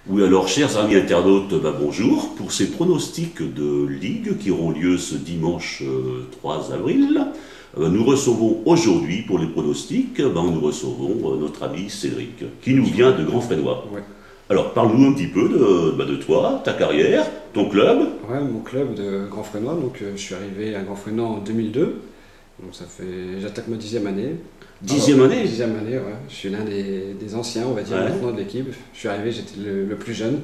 Oui, alors, chers amis internautes, bonjour. Pour ces pronostics de Ligue qui auront lieu ce dimanche 3 avril, nous recevons aujourd'hui, pour les pronostics, nous recevons notre ami Cédric, qui nous vient de Grand Fresnois. Ouais. Alors, parle-nous un petit peu de toi, ta carrière, ton club. Ouais, mon club de Grand Fresnois, donc je suis arrivé à Grand Fresnois en 2002, donc ça fait, j'attaque ma 10e année. 10e année. 10e année, ouais. Je suis l'un des anciens, on va dire, Ouais. maintenant de l'équipe. Je suis arrivé, j'étais le plus jeune.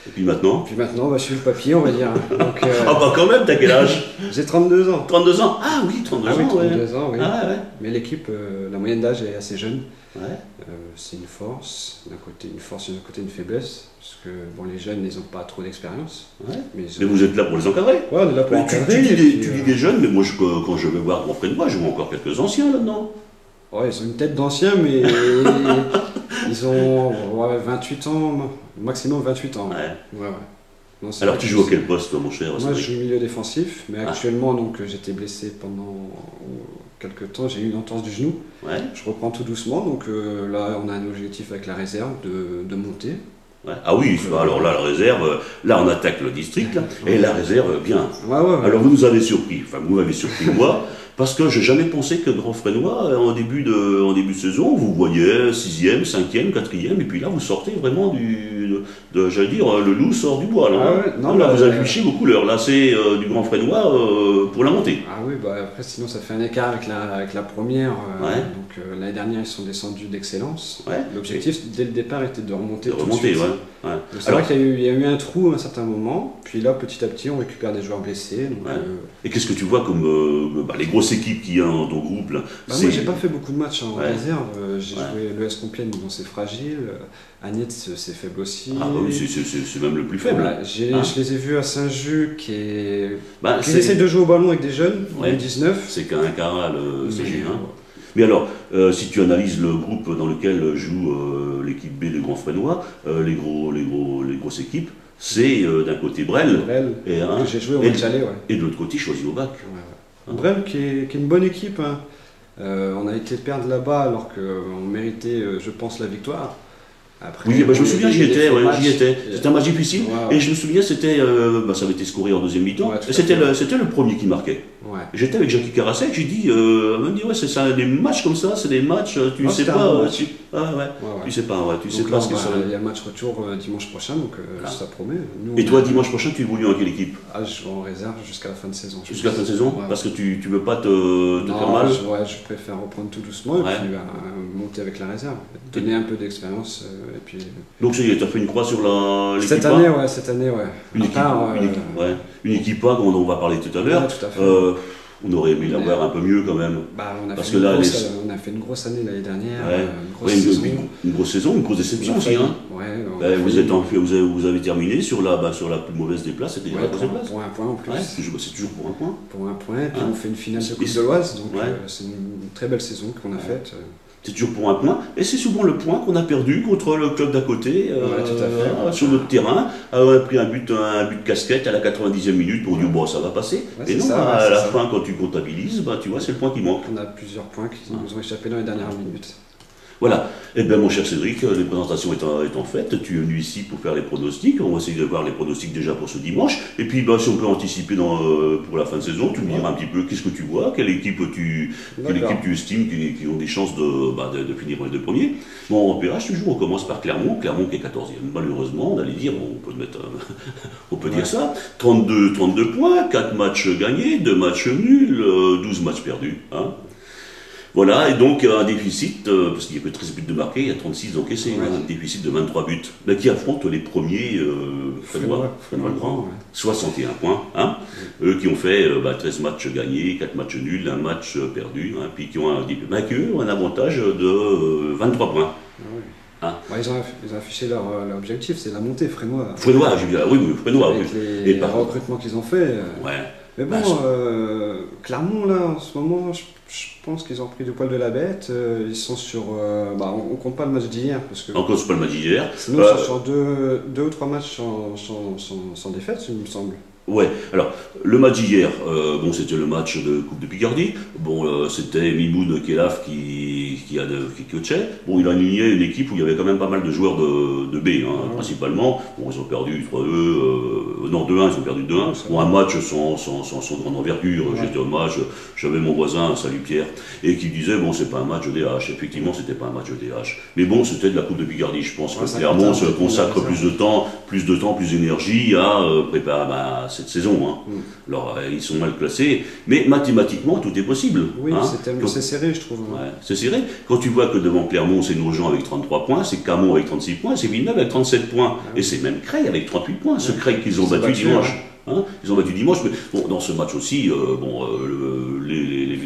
Et puis maintenant. Puis maintenant, je suis le papier, on va dire. Donc, Ah bah quand même, t'as quel âge? j'ai 32 ans. 32 ans. Ah oui, 32 Ah oui, ans, ouais. 32 ans, oui. Ah ouais. Mais l'équipe, la moyenne d'âge est assez jeune. Ouais. C'est une force, d'un côté une force et d'un côté une faiblesse. Parce que bon, les jeunes, ils n'ont pas trop d'expérience. Ouais. Mais, Mais vous êtes là pour les encadrer. ouais, on est là pour Mais tu encadrer. dis et puis, tu dis des jeunes, mais moi quand je vais voir Grand Fresnois, je vois encore quelques anciens là-dedans. Ouais, ils ont une tête d'anciens, mais ils ont 28 ans, maximum 28 ans. Ouais. Ouais, ouais. Non, c'est Alors vrai tu que joues à quel poste, toi, mon cher moi, Cédric? je joue milieu défensif, mais Ah. actuellement, donc, j'étais blessé pendant quelques temps. J'ai eu une entorse du genou. Ouais. Je reprends tout doucement, donc là, on a un objectif avec la réserve de monter. Ouais. Ah oui, alors là, la réserve, là on attaque le district, là, et la réserve, bien. Ouais, ouais, ouais. Alors vous nous avez surpris, enfin vous m'avez surpris moi, parce que j'ai jamais pensé que Grand Fresnois, en début de saison, vous voyez 6e, 5e, 4e, et puis là vous sortez vraiment j'allais dire, le loup sort du bois. Là, Ah hein. ouais, non, Là, bah, vous affichez vos couleurs, là c'est du Grand Fresnois pour la montée. Ah oui, bah après sinon ça fait un écart avec la première. Ouais. Donc l'année dernière ils sont descendus d'excellence. Ouais. L'objectif dès le départ était de remonter. De tout de remonter, suite. ouais. Donc, c'est Alors, vrai qu'il y a eu un trou à un certain moment, puis là petit à petit on récupère des joueurs blessés. Donc, Ouais. Et qu'est-ce que tu vois comme les grosses équipes qu'il y a dans ton groupe là? moi j'ai pas fait beaucoup de matchs en Ouais. réserve. J'ai Ouais. joué l'ES Compiègne, donc c'est fragile. Agnès c'est faible aussi. Ah bah oui, c'est même le plus faible. Voilà, Hein? je les ai vus à Saint-Just qui C'est essaient de jouer au ballon avec des jeunes, Ouais. 19. c'est qu'un cara le CG. Mais, Hein. Mais alors, si tu analyses le groupe dans lequel joue l'équipe B de Grand Fresnois, les grosses équipes, c'est d'un côté Brel, Brel, et, hein, que j'ai joué au et, match aller, ouais. et de l'autre côté Choisy-au-Bac. Ouais, ouais. Brel qui est une bonne équipe. Hein. On a été perdre là-bas alors qu'on méritait, je pense, la victoire. Après, Oui, je me souviens, j'y étais, ouais, j'y étais. Et- C'était un match difficile, Ouais, ouais. et je me souviens, c'était, ça avait été scoré en deuxième mi-temps, Ouais, tout et à c'était fait. le premier qui marquait. Ouais. J'étais avec Jackie Carasek, j'ai dit, elle me dit, ouais, c'est ça, des matchs comme ça, c'est des matchs, tu Ah, sais c'était un pas, bon match. ah ouais, Ouais, ouais. tu sais pas, ouais, tu sais Donc pas là, ce que ça. il y a un match retour dimanche prochain, donc Ah. ça promet. Nous, Et toi, dimanche prochain, tu évolues dans quelle équipe? je vais en réserve jusqu'à la fin de saison. Jusqu'à la fin de saison? Ouais. Parce que tu veux pas te faire Non, mal? je préfère reprendre tout doucement Ouais. et puis monter avec la réserve. Donner un peu d'expérience et puis... Donc ça y est, tu as fait une croix sur l'équipe Cette A? année, ouais. Une À équipe, part, une équipe A dont on va parler tout à l'heure. ouais, tout à fait. On aurait aimé l'avoir un peu mieux quand même. On a Parce fait que une là, on a fait une grosse année l'année dernière, Ouais. une grosse Ouais, saison. une grosse saison, une grosse déception aussi. Hein. Ouais, on a Vous, failli- vous avez terminé sur la plus mauvaise des places, c'était ouais, la deuxième place. pour un point en plus. Ouais, c'est toujours pour un point. Pour un point, puis Hein. on fait une finale de Et Coupe c'est- de l'Oise, donc Ouais. c'est une très belle saison qu'on a faite. C'est toujours pour un point. Et c'est souvent le point qu'on a perdu contre le club d'à côté, Ouais, tout à fait. sur notre terrain. On a pris un but casquette à la 90e minute. On dit, bon, ça va passer. Ouais, Et c'est non, ça, à c'est la ça. fin, quand tu comptabilises, tu vois, c'est le point qui manque. On a plusieurs points qui nous ont échappé dans les dernières minutes. Voilà. Eh bien, mon cher Cédric, les présentations étant faites, tu es venu ici pour faire les pronostics. On va essayer de voir les pronostics déjà pour ce dimanche. Et puis, si on peut anticiper pour la fin de saison, tu me diras un petit peu qu'est-ce que tu vois, quelle équipe tu estimes qui ont des chances de finir les deux premiers. Bon, en pérage, toujours, on commence par Clermont. Clermont qui est 14e. Malheureusement, on allait dire, on peut dire ça. 32 points, 4 matchs gagnés, 2 matchs nuls, 12 matchs perdus. Hein. Voilà, et donc un déficit, parce qu'il n'y a que 13 buts de marqués, il y a 36 d'encaissés, Ouais. un déficit de 23 buts, qui affrontent les premiers Fresnois Fresnois Grand, ouais. 61 points, hein, eux qui ont fait 13 matchs gagnés, 4 matchs nuls, 1 match perdu, hein, puis qui ont un avantage de 23 points. Ah ouais. Hein. Ouais, ils ont affiché leur objectif, c'est la montée Fresnois. Fresnois, j'ai dit, oui, Fresnois, Avec oui. les Et par contre, recrutements qu'ils ont fait. ouais. Mais bon, Bah, Clermont, là, en ce moment, je pense qu'ils ont pris du poil de la bête. Ils sont sur. On compte pas le match d'hier, parce que. Encore, c'est pas le match d'hier. Sinon, ils sont sur deux ou trois matchs sans défaite, il me semble. Ouais, alors le match d'hier, bon c'était le match de Coupe de Picardie. Bon, c'était Mimoun Kelaf qui coachait. Bon, il a aligné une équipe où il y avait quand même pas mal de joueurs de B, hein, principalement. Bon, ils ont perdu 3-2, non 2-1, ils ont perdu 2-1. Bon, un match sans grande envergure. J'étais au match, j'avais mon voisin, salut Pierre, et qui disait bon c'est pas un match EDH. Effectivement, c'était pas un match EDH. Mais bon, c'était de la Coupe de Picardie. Je pense que Clermont se consacre plus d'énergie à préparer cette saison. Hein. Alors, ils sont mal classés, mais mathématiquement, tout est possible. Oui, hein. C'est serré, je trouve. Ouais, c'est serré. Quand tu vois que devant Clermont, c'est Nogent avec 33 points, c'est Camon avec 36 points, c'est Villeneuve avec 37 points. Et c'est même Creil avec 38 points. Ce Creil qu'ils ont battu dimanche. Hein, ils ont battu dimanche, mais bon, dans ce match aussi, les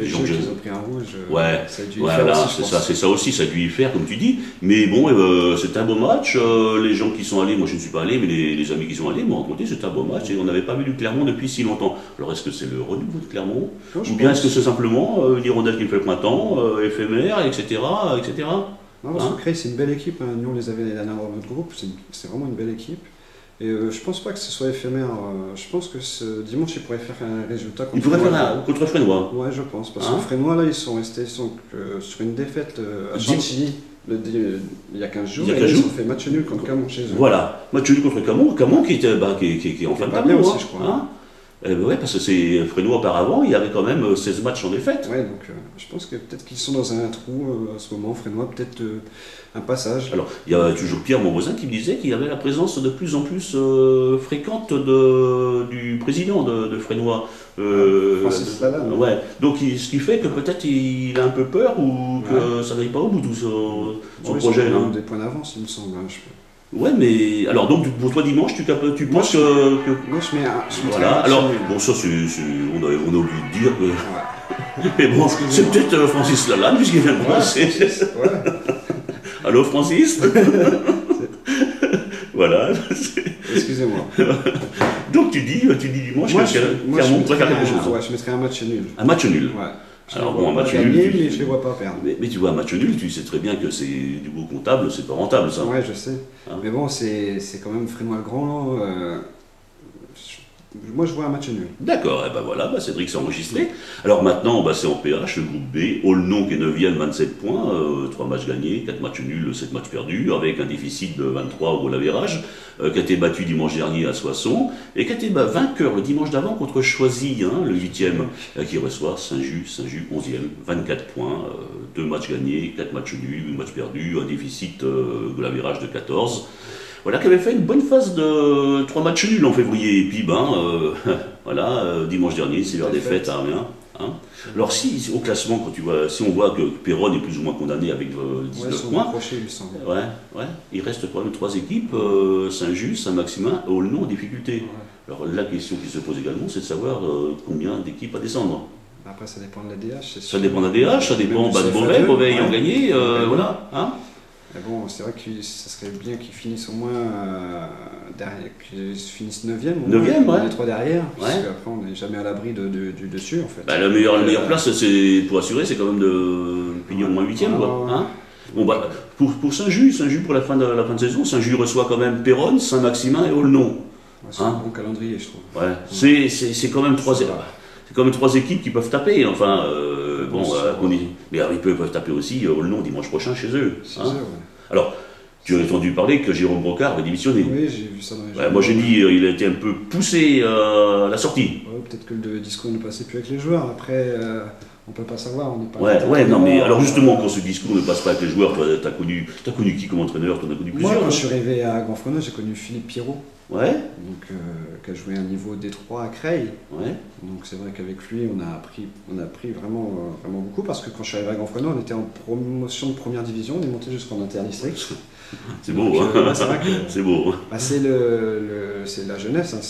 gens qu'ils ont pris un rouge, ouais, ça a dû voilà, c'est ça aussi, ça a dû y faire, comme tu dis. Mais bon, c'était un beau match. Les gens qui sont allés, moi je ne suis pas allé, mais les amis qui sont allés m'ont raconté c'était un beau match et on n'avait pas vu du Clermont depuis si longtemps. Alors est-ce que c'est le renouveau de Clermont, ou bien est-ce que c'est simplement une hirondelle qui fait le printemps, éphémère, etc., etc. Non, parce que Creil, c'est une belle équipe. Hein. Nous, on les avait l'année dernière dans notre groupe. C'est vraiment une belle équipe. Et je pense pas que ce soit éphémère. Je pense que ce dimanche, ils pourraient faire un résultat contre Frénois. Ils pourraient faire contre Frénois. Ouais, je pense. Parce que Frénois, là, ils sont restés sur une défaite à Chantilly il y a 15 jours. Ils ont fait match nul contre Camon chez eux. Voilà, match nul contre Camon. Camon qui est en fin de tableau aussi, je crois. Hein. Oui, parce que c'est Frénois auparavant, il y avait quand même 16 matchs en défaite. Ouais, donc je pense que peut-être qu'ils sont dans un trou à ce moment, Frénois, peut-être un passage. Alors, il y a toujours Pierre, mon voisin, qui me disait qu'il y avait la présence de plus en plus fréquente du président de Frénois. Francis Lalanne. Ouais, donc ce qui fait que peut-être il a un peu peur ou que ça n'aille pas au bout tout son projet. Ils ont des points d'avance, il me semble. Ouais, mais alors donc pour toi dimanche, tu penses que. Moi je mets un. Voilà, alors bon, ça on a oublié de dire que. Mais bon, c'est peut-être Francis Lalanne puisqu'il vient de passer. Allô Francis. Voilà. Excusez-moi. Donc tu dis dimanche que Clermont pourrait faire quelque chose. Ouais, je mettrais un match nul. Un match nul. Ouais. Alors bon, un match nul. Mais je les vois pas perdre. Mais tu vois, un match nul, tu sais très bien que c'est du beau comptable, c'est pas rentable ça. Ouais, je sais. Hein, mais bon, c'est quand même Frénois le Grand. Moi, je vois un match nul. D'accord, et ben voilà, Cédric s'est enregistré. Alors maintenant, c'est en PH, le groupe B, Aulnon qui est 9e, 27 points, 3 matchs gagnés, 4 matchs nuls, 7 matchs perdus, avec un déficit de 23 au lavérage, qui a été battu dimanche dernier à Soissons, et qui a été vainqueur le dimanche d'avant contre Choisy, hein, le 8e, qui reçoit Saint-Just 11e, 24 points, 2 matchs gagnés, 4 matchs nuls, 8 matchs perdus, un déficit de lavérage de 14. Voilà, qui avait fait une bonne phase de 3 matchs nuls en février. Et puis, voilà, dimanche dernier, c'est leur défaite à rien. Hein. Alors, si au classement, si on voit que Péronne est plus ou moins condamné avec 19 points, il reste quand même 3 équipes, Saint-Just, Saint-Maximin et Aulnon en difficulté. Ouais. Alors, la question qui se pose également, c'est de savoir combien d'équipes à descendre. Après, ça dépend de la DH. Ça dépend de la DH, ça dépend de Beauvais ayant gagné, voilà. Hein. Mais bon, c'est vrai que ça serait bien qu'ils finissent au moins derrière, qu'ils finissent 9e, les 3 derrière, parce qu'après on n'est jamais à l'abri du dessus en fait. La meilleure place pour assurer, c'est quand même de finir au moins 8e. Hein. Bon, pour Saint-Just pour la fin de saison, Saint-Just reçoit quand même Péronne, Saint-Maximin et Aulnon. C'est un bon calendrier, je trouve. Ouais. C'est quand même 3 équipes. C'est quand même 3 équipes qui peuvent taper, enfin, mais ils peuvent taper aussi Aulnon dimanche prochain chez eux. Hein. Alors, tu as entendu parler que Jérôme Brocard avait démissionné. Oui, j'ai vu ça dans les journaux. Moi j'ai dit il a été un peu poussé à la sortie. Peut-être que le discours ne passait plus avec les joueurs, après on peut pas savoir, on n'est pas... non mais alors justement quand ce discours ne passe pas avec les joueurs, toi t'as connu qui comme entraîneur? T'en as connu plusieurs. Moi quand je suis arrivé à Grand Fresnoy, j'ai connu Philippe Pirot. Ouais. Donc, qui a joué à un niveau D3 à Creil. Ouais. Donc c'est vrai qu'avec lui, on a appris vraiment beaucoup, parce que quand je suis arrivé à Grand Fresnoy, on était en promotion de première division, on est monté jusqu'en interdistrict. C'est beau, hein. C'est vrai que c'est beau. C'est la jeunesse, hein.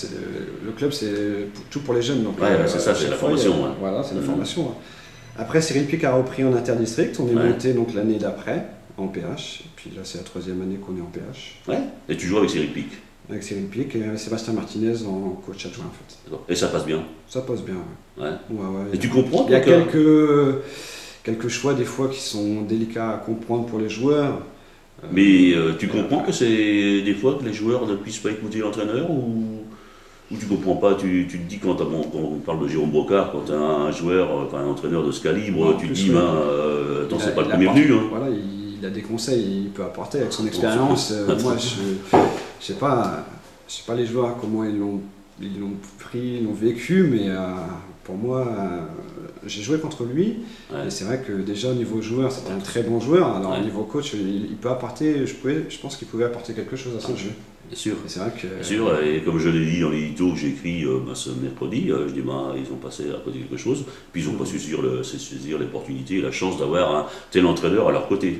Le club, c'est tout pour les jeunes. Donc, c'est ça, c'est la formation. Voilà, c'est la formation. Hein. Après, Cyril Pic a repris en interdistrict, on est monté donc l'année d'après en PH, et puis là c'est la 3e année qu'on est en PH. Ouais. Et tu joues avec Cyril Pic? Avec Cyril Pic et Sébastien Martinez en coach adjoint en fait. Et ça passe bien? Ça passe bien, ouais. Et tu comprends? Il y a quelques choix des fois qui sont délicats à comprendre pour les joueurs. Mais tu comprends que c'est des fois que les joueurs ne puissent pas écouter l'entraîneur ou où tu comprends pas, tu te dis quand on parle de Jérôme Brocard, quand tu as un joueur, un entraîneur de ce calibre, tu te dis, attends, c'est pas le premier venu. Hein. Voilà, il a des conseils, il peut apporter avec son expérience. Moi, je sais pas les joueurs, comment ils l'ont pris, ils l'ont vécu, mais pour moi, j'ai joué contre lui, et c'est vrai que déjà au niveau joueur, c'était un très bon joueur. Alors au niveau coach, il peut apporter, je pense qu'il pouvait apporter quelque chose à son jeu. Bien sûr. C'est vrai que... Bien sûr, et comme je l'ai dit dans l'édito que j'ai écrit ce mercredi, je dis ils ont passé à côté de quelque chose, puis ils n'ont pas su saisir l'opportunité et la chance d'avoir un tel entraîneur à leur côté. Ouais.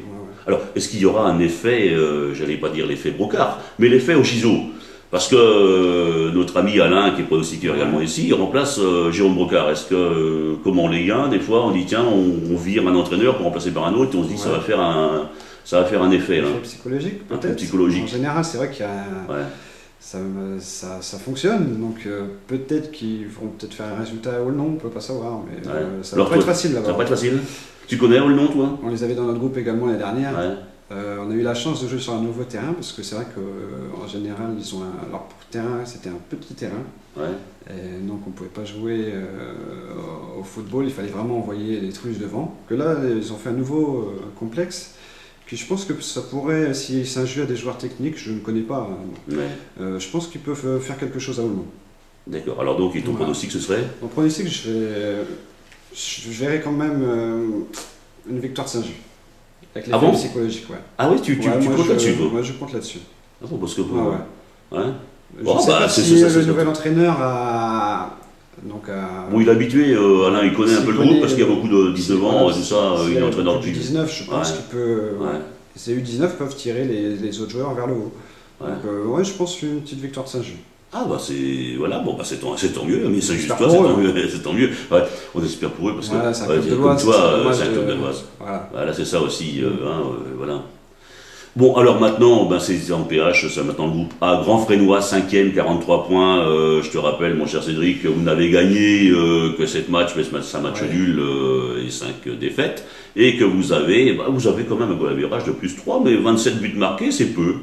Alors, est-ce qu'il y aura un effet, j'allais pas dire l'effet Brocard, mais l'effet Auchizo? Parce que notre ami Alain, qui est pronostiqueur également ici, il remplace Jérôme Brocard. Est-ce que, comme en Ligue 1, des fois, on dit tiens, on vire un entraîneur pour remplacer par un autre, et on se dit ça va faire un effet. Effet psychologique, peut-être. Psychologique. En général, c'est vrai qu'il y a ça fonctionne, donc peut-être qu'ils vont peut-être faire un résultat à Aulnon, on ne peut pas savoir, mais ça va pas être facile là-bas. Ça va pas être facile. Tu connais Aulnon, toi? On les avait dans notre groupe également l'année dernière. On a eu la chance de jouer sur un nouveau terrain, parce que c'est vrai qu'en général, ils ont leur terrain, c'était un petit terrain. Et donc on ne pouvait pas jouer au football, il fallait vraiment envoyer les trucs devant. Que là, ils ont fait un nouveau complexe. Puis je pense que ça pourrait, si c'est un jeu à des joueurs techniques, je ne connais pas, je pense qu'ils peuvent faire quelque chose à Aulnon. D'accord, alors donc ton pronostic ce serait? Mon pronostic, je verrais quand même une victoire de Saint-Just. Avec l'effet psychologique, Ah oui, tu comptes là-dessus, toi? Moi je compte là-dessus. Ah bon, parce que... Je ne sais pas si le nouvel entraîneur a... Bon, il est habitué, Alain, il connaît un peu le groupe parce qu'il y a beaucoup de 19 ans et tout ça, il est entraîneur depuis. 19, je pense qu'il peut. Ces U19 peuvent tirer les autres joueurs vers le haut. Donc, je pense une petite victoire de Saint-Just. Ah, bah c'est. Voilà, bon, bah c'est tant mieux, mais Saint-Just, toi, c'est tant mieux. Ouais, on espère pour eux parce que. Voilà, c'est un club de l'Oise. C'est un club de l'Oise. Voilà, c'est ça aussi. Voilà. Bon, alors maintenant, c'est en PH, c'est maintenant le groupe A, Grand Fresnois, 5e, 43 points. Je te rappelle, mon cher Cédric, vous n'avez gagné que 7 matchs, mais c'est un match nul et 5 défaites. Et que vous avez quand même un goal average de plus 3, mais 27 buts marqués, c'est peu.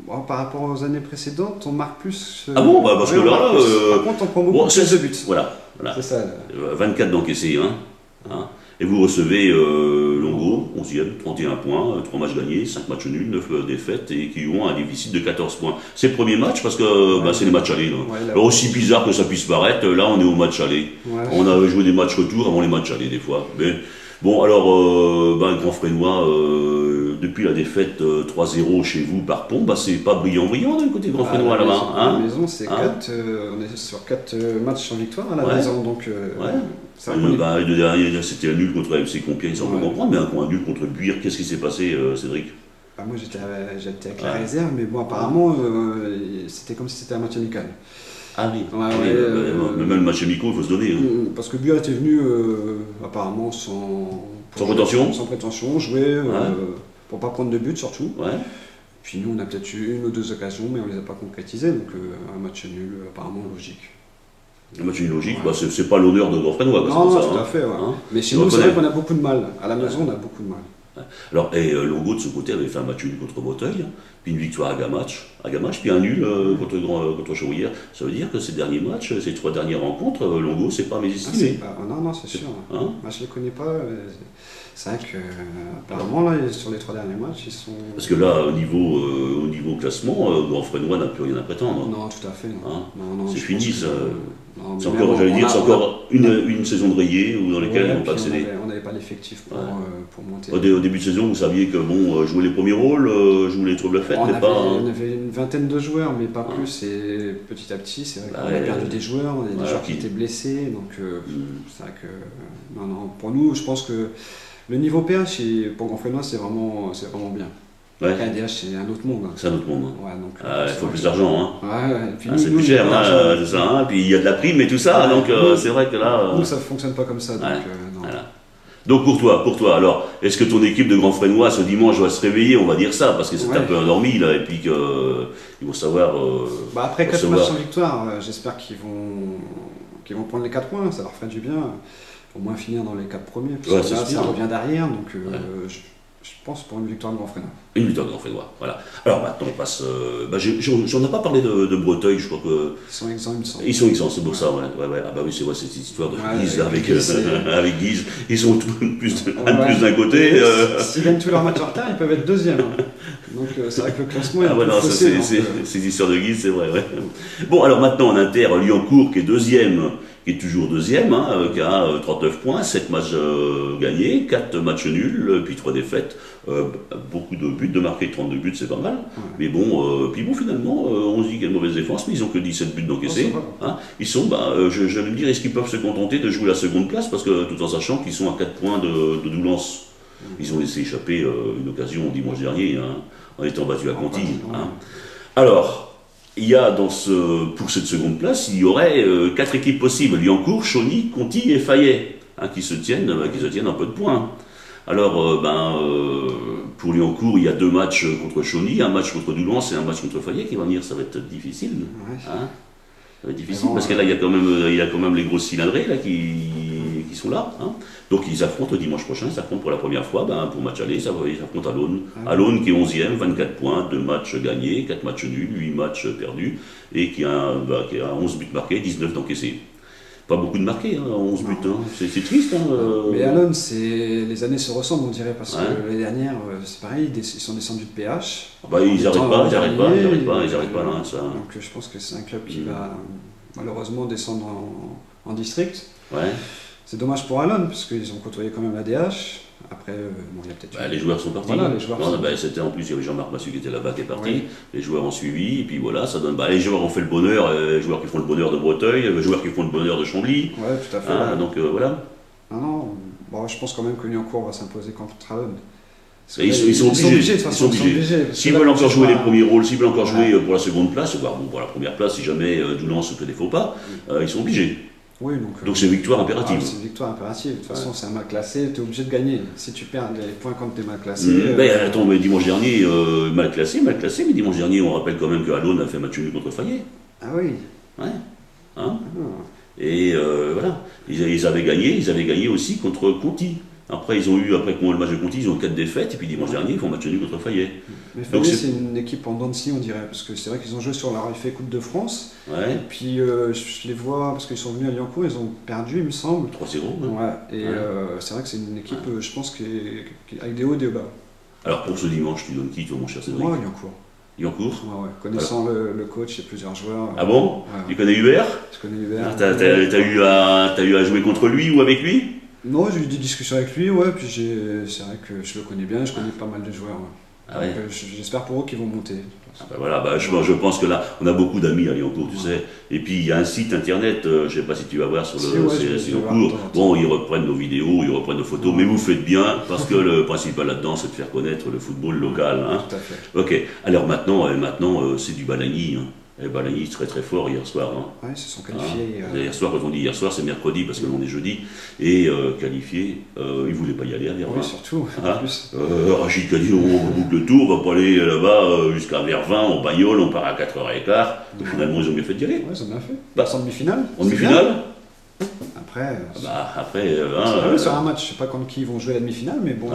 Bon, par rapport aux années précédentes, on marque plus. Ah bon, parce que là. Par contre, on prend beaucoup plus de buts. Voilà. C'est ça. 24 d'encaissés, Et vous recevez Longo, 11e, 31 points, 3 matchs gagnés, 5 matchs nuls, 9 défaites et qui ont un déficit de 14 points. C'est le premier match parce que c'est les matchs allés. Alors, aussi bizarre que ça puisse paraître, là on est au match aller. On avait joué des matchs retour avant les matchs allés des fois. Mais bon, alors, Grand Fresnois, depuis la défaite 3-0 chez vous par Pont, c'est pas brillant du côté Grand Fresnois là-bas. À la maison, c'est 4, on est sur 4 matchs sans victoire à la maison, donc. Le dernier, c'était un nul contre FC Compiègne, sans comprendre, mais un nul contre Buire. Qu'est-ce qui s'est passé, Cédric? Moi, j'étais avec la réserve, mais bon, apparemment, c'était comme si c'était un match amical. Ah oui, même le match amical, il faut se donner. Parce que Buire était venu, apparemment, sans prétention, jouer, pour pas prendre de but surtout. Puis nous, on a peut-être eu 1 ou 2 occasions, mais on les a pas concrétisées, donc un match nul, apparemment logique. Un match logique, c'est pas l'honneur de Grand Fresnois. Non, tout à fait. Mais chez nous, c'est vrai qu'on a beaucoup de mal. À la maison, on a beaucoup de mal. Alors, Longo, de son côté, avait fait un match nul contre Breteuil, puis une victoire à Gamache, puis un nul contre Chauvière. Ça veut dire que ces derniers matchs, ces 3 dernières rencontres, Longo, c'est pas mésestimé. Non, c'est sûr. Moi, je les connais pas. C'est vrai qu'apparemment, là, sur les 3 derniers matchs, ils sont... Parce que là, au niveau classement, Grand Fresnois n'a plus rien à prétendre. Non, tout à fait. C'est fini, ça. C'est encore, j'allais dire, c'est encore une saison de rayée dans laquelle ils n'ont pas accédé. On n'avait pas l'effectif pour monter. Au début de saison, vous saviez que jouer les premiers rôles, jouer les troubles de fête, mais pas... On avait une vingtaine de joueurs, mais pas plus. Et petit à petit, c'est vrai qu'on a perdu des joueurs, on a des joueurs qui étaient blessés. Donc, c'est vrai que... Non, pour nous, je pense que le niveau PH, pour Grand Fresnois, c'est vraiment bien. KDH, c'est un autre monde. C'est un autre monde. Il faut plus d'argent. C'est plus cher, c'est ça. Puis il y a de la prime et tout ça, donc c'est vrai que là... Nous, ça ne fonctionne pas comme ça. Donc pour toi, alors, est-ce que ton équipe de Grand Fresnois ce dimanche va se réveiller, on va dire ça, parce que c'est un peu endormi là, et puis qu'ils vont savoir... après 4 matchs sans victoire, j'espère qu'ils vont prendre les 4 points, ça leur ferait du bien, au moins finir dans les 4 premiers, parce que là, ça revient derrière, donc Je pense pour une victoire de Grand-Frénois. Une victoire de Grand-Frénois, voilà. Alors maintenant, on passe... j'en ai pas parlé de Breteuil, je crois que... Ils sont exempts, il me semble. Ils sont exempts, c'est pour ça, ouais. Ah bah oui, c'est vrai, cette histoire de Guise avec Guise. Ils sont plus d'un côté. S'ils gagnent tous leurs matchs en retard, ils peuvent être deuxième. Hein. Donc c'est vrai que le classement est un peu faussé. Ces histoires de Guise, c'est vrai, ouais. Bon, alors maintenant, on Inter Lyoncourt qui est deuxième, qui est toujours deuxième, hein, qui a 39 points, 7 matchs gagnés, 4 matchs nuls, puis 3 défaites. Beaucoup de buts, de marquer 32 buts, c'est pas mal. Ouais. Mais bon, puis bon, finalement, on se dit qu'il y a une mauvaise défense, mais ils ont que 17 buts d'encaissés. Hein. Ils sont, j'allais me dire, est-ce qu'ils peuvent se contenter de jouer la seconde place, parce que tout en sachant qu'ils sont à 4 points de Doullens. Ils ont laissé échapper une occasion dimanche dernier, hein, en étant battus à Conti. Hein. Alors, il y a pour cette seconde place, il y aurait 4 équipes possibles: Lyoncourt, Chauny, Conti et Fayet, hein, qui se tiennent un peu de points. Alors, pour Lyoncourt, il y a 2 matchs contre Chauny, un match contre Doullens et un match contre Fayet qui va venir. Ça va être difficile. Ouais. Hein, ça va être difficile parce que là, il y a quand même les grosses cylindrées là, qui sont là. Hein. Donc, ils affrontent dimanche prochain. Ils s'affrontent pour la première fois. Pour match aller, ils affrontent Alone. Alone qui est 11e, 24 points, 2 matchs gagnés, 4 matchs nuls, 8 matchs perdus et qui a 11 buts marqués, 19 d'encaissés. Pas beaucoup de marqués, hein, 11 buts, hein. C'est triste. Hein, Mais Alone, les années se ressemblent, on dirait, parce que l'année dernière, c'est pareil, ils sont descendus de PH. Ils n'arrêtent pas là. Ça. Donc je pense que c'est un club qui va malheureusement descendre en district. Ouais. C'est dommage pour Alone, parce qu'ils ont côtoyé quand même la DH. Après, il y a peut-être... les joueurs sont partis. Voilà, les joueurs c'était en plus, il y avait Jean-Marc Massu qui était là-bas, qui est parti. Ouais. Les joueurs ont suivi, et puis voilà, ça donne. Les joueurs ont fait le bonheur, les joueurs qui font le bonheur de Breteuil, les joueurs qui font le bonheur de Chambly. Oui, tout à fait. Hein, donc voilà. Non, je pense quand même que Lyoncourt va s'imposer contre Alone. Ils sont obligés, de toute façon. S'ils veulent encore jouer les premiers rôles, s'ils veulent encore jouer pour la seconde place, voire pour la première place, si jamais Doullens se fait des faux pas, ils sont obligés. Oui, donc c'est une victoire impérative. C'est une victoire impérative. De toute façon, c'est un mal classé, tu es obligé de gagner. Si tu perds les points quand tu es mal classé. Attends, mais dimanche dernier, mal classé, mais dimanche dernier, on rappelle quand même que Alone a fait match nul contre Fayet. Ah oui. Ouais. Hein. Et voilà. Ils avaient gagné aussi contre Conti. Après le match de Conti, ils ont 4 défaites, et puis dimanche dernier, ils font match nul contre Fayet. Mais Fayet, c'est une équipe en dents de scie, on dirait, parce que c'est vrai qu'ils ont joué sur la RFA Coupe de France, et puis je les vois, parce qu'ils sont venus à Lyoncourt, ils ont perdu, il me semble. 3-0. Ouais, et c'est vrai que c'est une équipe, je pense, avec des hauts et des bas. Alors pour ce dimanche, tu donnes qui, toi, mon cher Cédric? Moi, Lyoncourt. Lyoncourt. Ouais. Connaissant le coach et plusieurs joueurs. Ah bon? Tu connais Hubert? Je connais Hubert. T'as eu à jouer contre lui ou avec lui? Non, j'ai eu des discussions avec lui, ouais, puis c'est vrai que je le connais bien, je connais pas mal de joueurs. Ouais. Ah ouais. J'espère pour eux qu'ils vont monter. Je pense que là, on a beaucoup d'amis à Lyoncourt, tu sais. Et puis il y a un site internet, je ne sais pas si tu vas voir sur Lyoncourt. Bon, ils reprennent nos vidéos, ils reprennent nos photos, mais vous faites bien, parce que le principal là-dedans, c'est de faire connaître le football local. Hein. Tout à fait. Ok, alors maintenant c'est du Balagny. Hein. Et Balagny très très fort hier soir. Hein. Oui, ils se sont qualifiés. Hier soir, quand on dit hier soir, c'est mercredi parce que l'on est jeudi. Et qualifiés, ils ne voulaient pas y aller à Vervins. Oui, surtout. Hein, Rachid qui a dit on boucle le tour, on va pas aller là-bas jusqu'à Vervins, on bagnole, on part à 4h15. Et finalement, ils ont bien fait d'y aller. Oui, ils ont bien fait. En demi-finale. En demi-finale. Après, sur un match, je ne sais pas contre qui ils vont jouer la demi-finale, mais bon,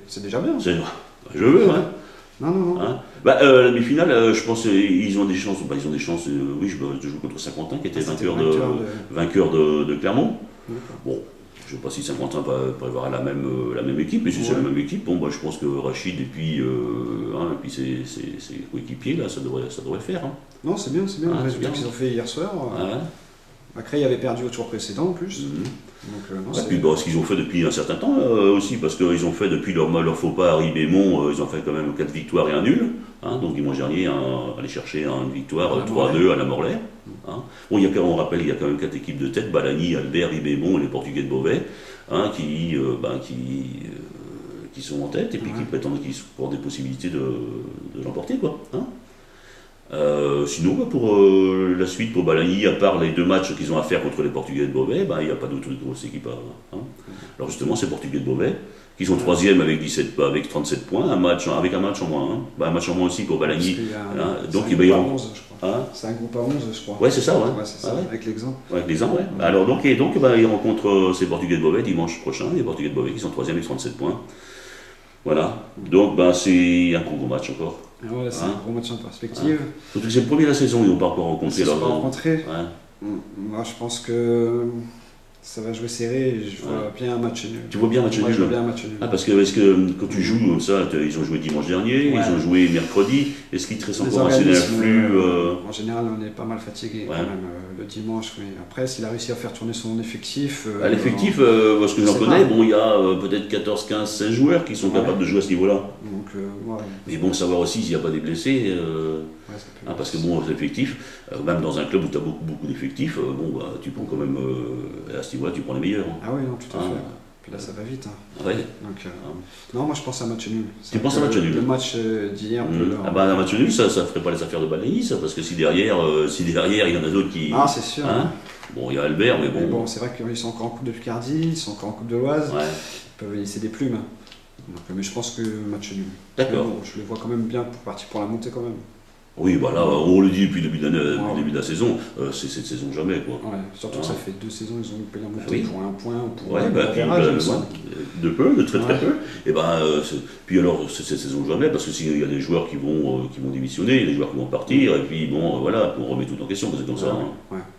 c'est déjà bien. Je veux, hein. Non. Hein, la demi-finale, je pense qu'ils ont des chances. Oui, je joue contre Saint-Quentin qui était vainqueur de Clermont. Bon, je ne sais pas si Saint-Quentin va prévoir la même équipe, mais si c'est la même équipe, je pense que Rachid et puis ses coéquipiers, là, ça devrait faire. Hein. Non, c'est bien, le résultat qu'ils ont fait hier soir. Creil avait perdu au tour précédent en plus. Puis ce qu'ils ont fait depuis un certain temps aussi, parce qu'ils ont fait depuis leur faux pas à Ribémont, ils ont fait quand même 4 victoires et un nul. Hein, donc dimanche dernier, aller chercher une victoire 3-2 à la Morlaix. Hein. Bon, on rappelle, il y a quand même 4 équipes de tête, Balagny, Albert, Ribémont et les Portugais de Beauvais, hein, qui sont en tête et puis qui prétendent qu'ils ont des possibilités de l'emporter, quoi. Hein. Sinon, pour la suite, pour Balagny, à part les 2 matchs qu'ils ont à faire contre les Portugais de Beauvais, il n'y a pas d'autre grosse équipe. Hein. Alors justement, ces Portugais de Beauvais, qui sont 3e avec 37 points, avec un match en moins. Hein. Un match en moins aussi pour Balagny. Donc il va y avoir 11, je crois. C'est un groupe à 11, je crois. Ouais, c'est ça, ouais. Avec l'exemple. Avec l'exemple, ouais. Alors donc ils rencontrent ces Portugais de Beauvais dimanche prochain, les Portugais de Beauvais qui sont 3e avec 37 points. Voilà. Donc, ben, c'est un gros match encore. Ah ouais, c'est un gros match en perspective. Surtout que c'est le premier de la saison, ils n'ont pas encore rencontré. Ils n'ont pas rencontré. Moi, je pense que ça va jouer serré. Je vois bien un match nul. Tu vois bien un match nul? Je vois bien un match nul. Ah, parce que quand tu joues comme ça, ils ont joué dimanche dernier, ils ont joué mercredi. Est-ce qu'ils te restent encore assez d'influx En général, on est pas mal fatigué quand même le dimanche. Mais après, s'il a réussi à faire tourner son effectif. L'effectif, parce que j'en connais, bon, il y a peut-être 14, 15, 16 joueurs qui sont capables de jouer à ce niveau-là. Mais bon, savoir aussi s'il n'y a pas des blessés. Parce que bon, l'effectif, même dans un club où tu as beaucoup d'effectifs, bon, bah, tu prends quand même, à ce niveau-là, tu prends les meilleurs. Ah oui, non, tout à fait. Puis là, ça va vite. Ouais. Donc, non, moi je pense à un match nul. Tu penses à un match nul? Le match d'hier. Ah bah, un match nul, ça ferait pas les affaires de Balayis, ça, parce que si derrière, il y en a d'autres qui. Ah, c'est sûr. Bon, il y a Albert, mais bon. Mais bon, c'est vrai qu'ils sont encore en Coupe de Picardie, ils sont encore en Coupe de l'Oise. Ils peuvent laisser des plumes. Donc, mais je pense que match nul. D'accord. Bon, je les vois quand même bien pour partir pour la montée quand même. Oui, bah là, on le dit depuis le début de la saison, c'est cette saison jamais, quoi. Ouais, surtout que ça fait 2 saisons, ils ont loupé la montée pour un point ou pour de peu, de très peu. Et puis alors, c'est cette saison jamais, parce que s'il y a des joueurs qui vont démissionner, il y a des joueurs qui vont partir, et puis bon, voilà, on remet tout en question, c'est comme ça.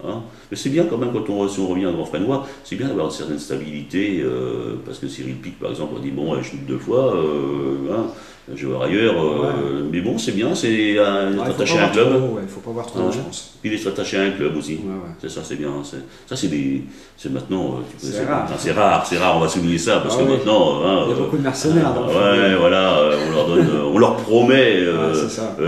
Mais c'est bien quand même, si on revient à Grand Fresnois, c'est bien d'avoir une certaine stabilité, parce que Cyril Pic, par exemple, a dit, bon, je loupe 2 fois, je vais ailleurs, mais bon, c'est bien, c'est d'être attaché à un club. Il ne faut pas voir trop, je pense. Puis d'être attaché à un club aussi. C'est ça, c'est bien. Ça, c'est maintenant. C'est rare, on va souligner ça, parce que maintenant. Il y a beaucoup de mercenaires. Voilà, on leur promet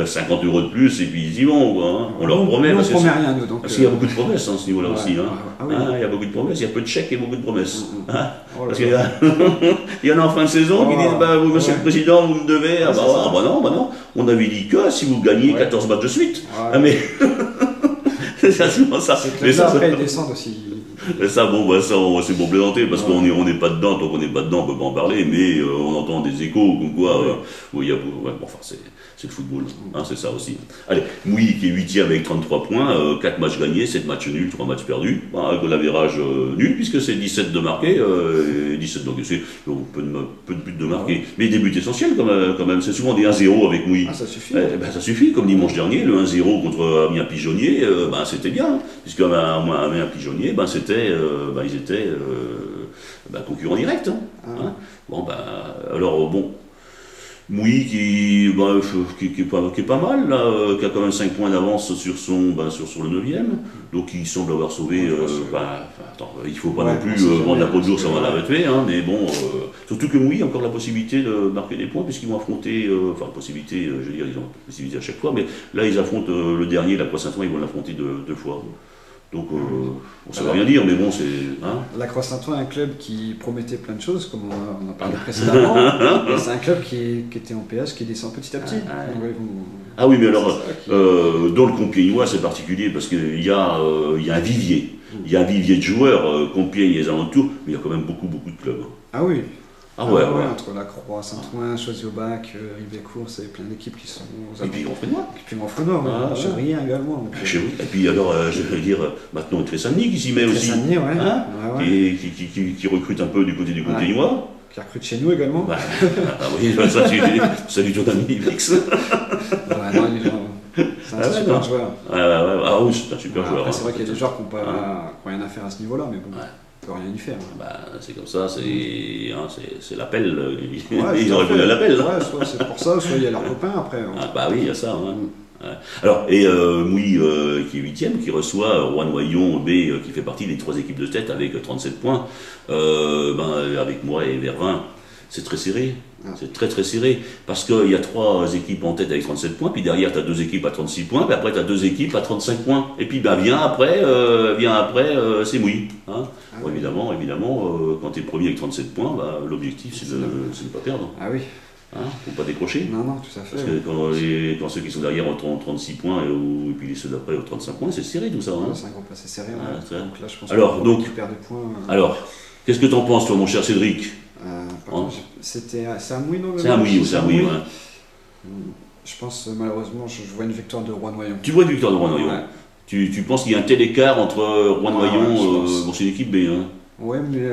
50 € de plus, et puis ils y vont, quoi. On leur promet. On promet rien, nous. Parce qu'il y a beaucoup de promesses, à ce niveau-là aussi. Il y a beaucoup de promesses, il y a peu de chèques et beaucoup de promesses. Parce qu'il y en a en fin de saison qui disent, vous, monsieur le président, vous me devez. Ah bah non, on avait dit que si vous gagnez 14 matchs de suite. Mais c'est souvent ça. Mais ça, après, ils descendent aussi. Ça, c'est pour plaisanter, parce qu'on n'est pas dedans, tant qu'on n'est pas dedans, on ne peut pas en parler, mais on entend des échos, comme quoi, c'est le football, c'est ça aussi. Allez, Mouilly qui est 8e avec 33 points, 4 matchs gagnés, 7 matchs nuls, 3 matchs perdus, avec l'avérage nul, puisque c'est 17 de marqués, 17 donc c'est peu de buts de marqués, mais des buts essentiels quand même, c'est souvent des 1-0 avec Mouilly. Ça suffit. Ça suffit, comme dimanche dernier, le 1-0 contre Amiens Pigeonnier, c'était bien, puisque Amiens Pigeonnier, ils étaient concurrents directs. Mouilly qui est pas mal, là, qui a quand même 5 points d'avance sur le 9e, donc il semble avoir sauvé. Il ne faut pas non plus vendre la peau de l'ours avant de la tuer, mais bon, surtout que Mouilly a encore la possibilité de marquer des points, puisqu'ils vont affronter, possibilité, je veux dire, ils ont la possibilité à chaque fois, mais là ils affrontent le dernier, la Croix-Saint-Ouen, ils vont l'affronter 2 fois. Donc, ça ne veut rien dire, mais bon, c'est. La Croix-Saint-Ouen est un club qui promettait plein de choses, comme on a parlé précédemment. C'est un club qui était en PS, qui descend petit à petit. Oui, mais alors, dans le Compiègnois, c'est particulier, parce qu'il y a un vivier. Il y a un vivier de joueurs, Compiègne et les alentours, mais il y a quand même beaucoup de clubs. Ah oui. Ouais. Entre la Croix, Saint-Ouen, Choisy-au-Bac, Ribecourt, c'est plein d'équipes qui sont aux Et puis Grand Fresnois. Et puis Grand Fresnois, Chevrien également. Et puis alors, je veux dire, maintenant Tressagny qui s'y met aussi. Tressagny, Qui recrute un peu du côté du Compiègnois. Qui recrute chez nous également. Ça du tour d'un mini-mix. C'est un super joueur. Oui, c'est un super joueur. Après, c'est vrai qu'il y a des joueurs qui n'ont rien à faire à ce niveau-là, mais bon. On peut rien y faire. C'est comme ça, c'est l'appel. Ils ont répondu à l'appel. Soit c'est pour ça, soit il y a leurs copains après. Oui, il y a ça. Alors, Mouilly qui est 8e, qui reçoit Rouen-Noyon B, qui fait partie des 3 équipes de tête avec 37 points, avec moi et Vervins. C'est très serré, c'est très serré, parce qu'il y a 3 équipes en tête avec 37 points, puis derrière tu as 2 équipes à 36 points, puis après tu as 2 équipes à 35 points, et puis vient après, c'est Mouilly. Évidemment, quand tu es premier avec 37 points, l'objectif c'est de ne pas perdre. Ah oui. Faut pas décrocher. Non, tout à fait. Parce que quand ceux qui sont derrière ont 36 points et puis ceux d'après ont 35 points, c'est serré tout ça. C'est un groupe assez serré. Donc là, je pense tu perds des points. Alors, qu'est-ce que tu en penses, toi, mon cher Cédric? C'est à Mouilly, non? C'est à Mouilly, Je pense, malheureusement, je vois une victoire de Rouen-Noyon. Tu vois une victoire de Rouen-Noyon? Tu penses qu'il y a un tel écart entre Rouen-Noyon, c'est une équipe B, Oui, mais.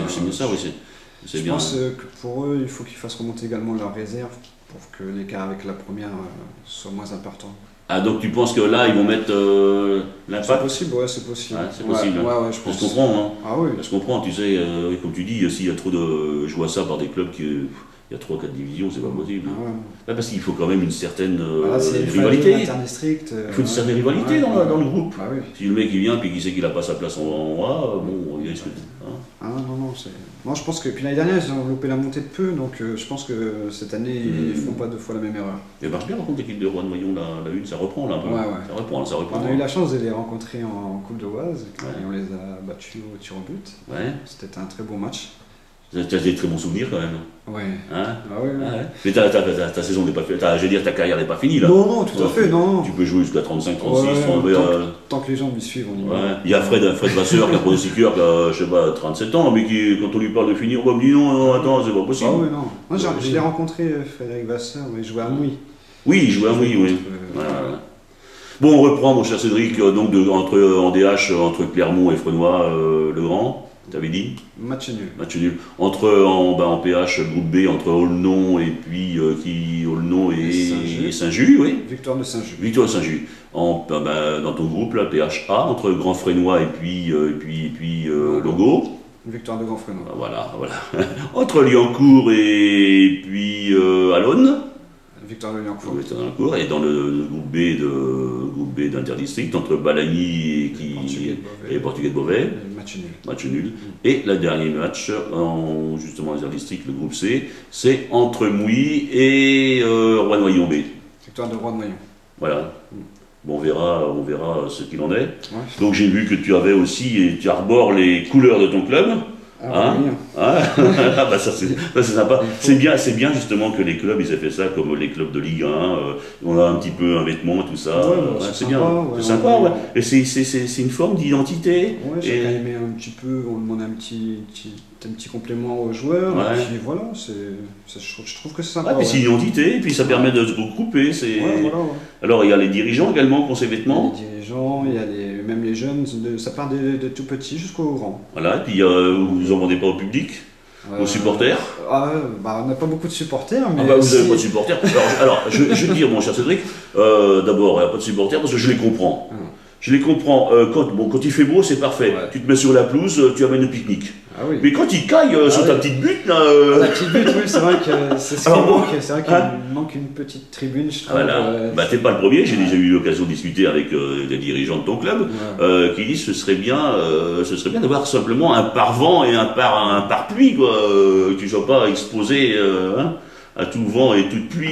C'est bien ça, oui. C'est Je bien. pense que pour eux, il faut qu'ils fassent remonter également leurs réserves pour que l'écart avec la première soit moins important. Ah, donc tu penses que là, ils vont mettre l'impact? C'est possible, ouais, c'est possible. Ouais, c'est possible. Ouais, je pense. Je comprends, hein. Ah oui. Je comprends, tu sais, comme tu dis, s'il y a trop de. Je vois ça par des clubs qui. Il y a 3-4 divisions, c'est pas possible. Ah ouais. Là, parce qu'il faut quand même une certaine C'est rivalité. il faut une certaine rivalité dans le groupe. Ah oui. Si le mec il vient et qu'il sait qu'il n'a pas sa place en A, bon, il risque de. Hein. Ah non, moi je pense que. Puis l'année dernière, ils ont loupé la montée de peu, donc je pense que cette année, ils ne font pas 2 fois la même erreur. Elle marche bien, par contre, l'équipe de Rouen-Noyon, la une, ça reprend là un peu. Ouais. Ça reprend. On a eu la chance de les rencontrer en Coupe de Oise, et on les a battus au tir au but. Ouais. C'était un très beau match. Tu as des très bons souvenirs quand même. Ouais. Hein? Ah ouais. Mais ta saison n'est pas finie, je veux dire, ta carrière n'est pas finie là. Non, tout à fait, non. Tu peux jouer jusqu'à 35, 36, ouais, 30. Tant que les gens me suivent, on y va. Ouais. Il y a Fred Vasseur qui a pronostiqueur qui a, je sais pas, 37 ans, mais qui, quand on lui parle de finir, on va me dire non, attends, c'est pas possible. Ah ouais, non. Moi, je l'ai rencontré, Frédéric Vasseur, il jouait à Mouy. Oui, il jouait à Mouy, oui. Bon, on reprend, mon cher Cédric, donc en DH, entre Clermont et Frenois-le-Grand. T'avais dit? Match nul. Match nul. En PH, groupe B, entre Aulnon et puis Aulnon et Saint-Just, oui. Victoire de Saint-Just. Victoire de Saint-Just. Dans ton groupe, là, PHA, entre Grand Frénois et puis Logo. Victoire de Grand Frénois. Voilà. Entre Liancourt et puis Alonne. Victoire de Liancourt. Et dans le groupe B d'Interdistrict, entre Balagny et Portugais de Beauvais. Match nul. Et le dernier match, justement Interdistrict, le groupe C, c'est entre Mouy et Rouen-Noyon B. Victoire de Rouen-Noyon. Voilà. Bon, on verra ce qu'il en est. Ouais. Donc j'ai vu que tu avais aussi, et tu arbores les couleurs de ton club. Bah ça c'est sympa. C'est bien justement que les clubs ils aient fait ça comme les clubs de Ligue 1. On a un petit peu un vêtement et tout ça. C'est bien, c'est sympa. Ouais. Et c'est une forme d'identité. Ouais, j'ai quand même aimé un petit peu. On demande un petit complément aux joueurs. Et puis voilà, je trouve que c'est sympa. Puis c'est une identité, et puis ça permet de se regrouper. Alors il y a les dirigeants également qui ont ces vêtements. Les dirigeants, il y a même les jeunes, ça part de tout petits jusqu'au grand. Voilà, et puis vous en vendez pas au public, aux supporters? On n'a pas beaucoup de supporters, mais... vous n'avez pas de supporters. Alors je vais dire, mon cher Cédric, d'abord, il n'y a pas de supporters parce que je les comprends. Je les comprends. Quand il fait beau, c'est parfait. Ouais. Tu te mets sur la pelouse, tu amènes le pique-nique. Mais quand il caille sur ta petite butte, là. La petite butte, oui, c'est vrai que c'est ce qui manque. C'est vrai qu'il manque une petite tribune, je trouve. Voilà. T'es pas le premier. J'ai déjà eu l'occasion de discuter avec des dirigeants de ton club qui disent ce serait bien d'avoir simplement un pare-vent et un pare-pluie, quoi. Que tu sois pas exposé. À tout vent et toute pluie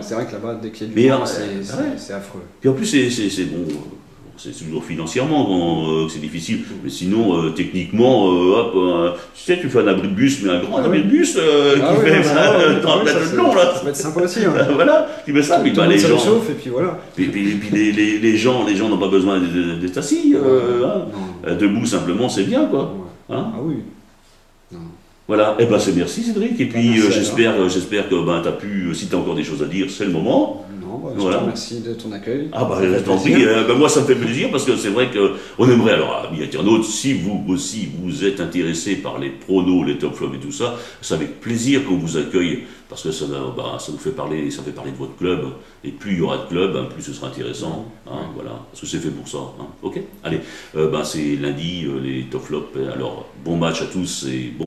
c'est vrai que là-bas, dès qu'il y a du vent, c'est affreux. Puis en plus, c'est bon. C'est toujours financièrement que c'est difficile, mais sinon, techniquement, tu sais, tu fais un abri de bus, mais un grand abri de bus qui fait 30 mètres de long, là. Ça va être sympa aussi. Voilà, tu mets ça, puis les gens. Ça chauffe, et puis voilà. Puis les gens n'ont pas besoin d'être assis. Debout, simplement, c'est bien, quoi. Ah oui. Voilà, c'est merci Cédric, et puis j'espère que tu as pu, si tu as encore des choses à dire, c'est le moment. Je te remercie de ton accueil. Je t'en prie. Moi, ça me fait plaisir parce que c'est vrai qu'on aimerait, alors, amis internautes, si vous aussi vous êtes intéressés par les pronos, les top flops et tout ça, c'est avec plaisir qu'on vous accueille parce que ça nous fait parler, ça fait parler de votre club. Et plus il y aura de clubs, plus ce sera intéressant. Voilà, parce que c'est fait pour ça. Ok. Allez, c'est lundi les top flops. Alors, bon match à tous et bon.